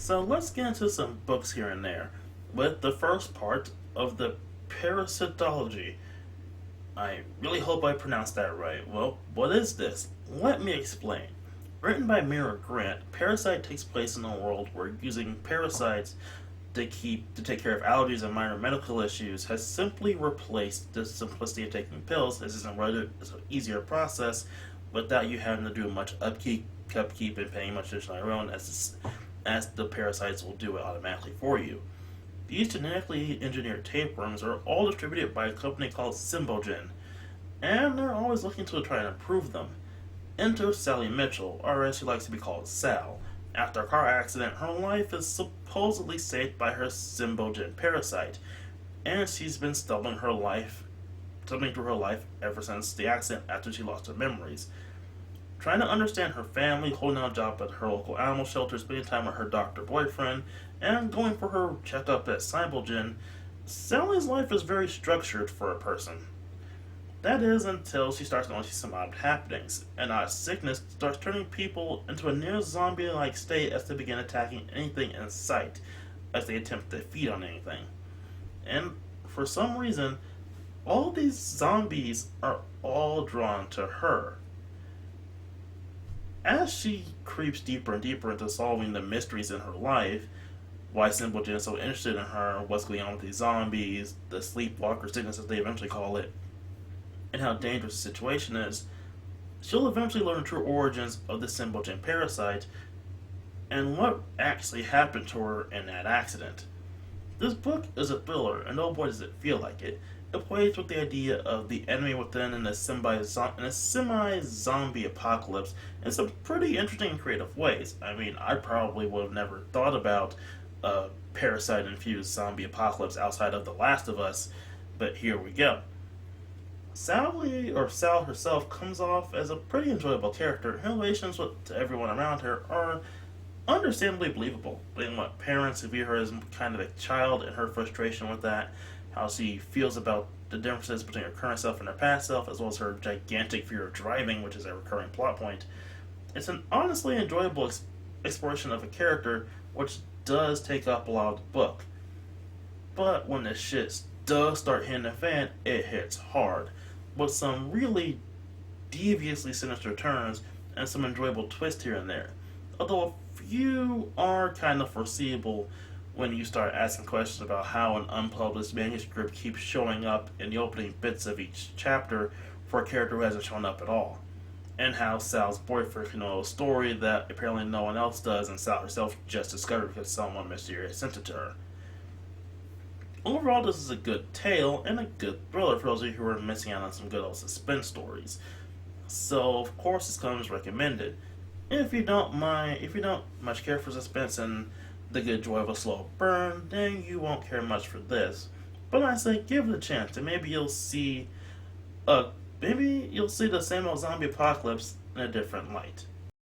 So let's get into some books here and there, with the first part of the Parasitology. I really hope I pronounced that right. Well, what is this? Let me explain. Written by Mira Grant, Parasite takes place in a world where using parasites to take care of allergies and minor medical issues has simply replaced the simplicity of taking pills. This is it's an easier process without you having to do much upkeep and paying much attention on your own, as the parasites will do it automatically for you. These genetically engineered tapeworms are all distributed by a company called Symbogen, and they're always looking to try and improve them. Enter Sally Mitchell, or as she likes to be called, Sal. After a car accident, her life is supposedly saved by her Symbogen parasite, and she's been stumbling through her life ever since the accident after she lost her memories. Trying to understand her family, holding down a job at her local animal shelter, spending time with her doctor boyfriend, and going for her checkup at Symbogen, Sally's life is very structured for a person. That is until she starts noticing some odd happenings. An odd sickness starts turning people into a near zombie like state as they begin attacking anything in sight, as they attempt to feed on anything. And for some reason, all these zombies are all drawn to her. As she creeps deeper and deeper into solving the mysteries in her life, why Symbogen is so interested in her, what's going on with these zombies, the sleepwalker sickness as they eventually call it, and how dangerous the situation is, she'll eventually learn the true origins of the Symbogen parasite and what actually happened to her in that accident. This book is a thriller, and oh boy does it feel like it. It plays with the idea of the enemy within in a semi-zombie apocalypse in some pretty interesting and creative ways. I mean, I probably would have never thought about a parasite-infused zombie apocalypse outside of The Last of Us, but here we go. Sal herself comes off as a pretty enjoyable character. Her relations to everyone around her are understandably believable. Being what parents who view her as kind of a child and her frustration with that, how she feels about the differences between her current self and her past self, as well as her gigantic fear of driving, which is a recurring plot point. It's an honestly enjoyable exploration of a character, which does take up a lot of the book. But when the shit does start hitting the fan, it hits hard, with some really deviously sinister turns and some enjoyable twists here and there. Although a few are kind of foreseeable when you start asking questions about how an unpublished manuscript keeps showing up in the opening bits of each chapter for a character who hasn't shown up at all, and how Sal's boyfriend can know a story that apparently no one else does, and Sal herself just discovered because someone mysterious sent it to her. Overall, this is a good tale and a good thriller for those of you who are missing out on some good old suspense stories. So, of course, this comes recommended. If you don't much care for suspense and the good joy of a slow burn, then you won't care much for this. But I say give it a chance, and maybe you'll see the same old zombie apocalypse in a different light.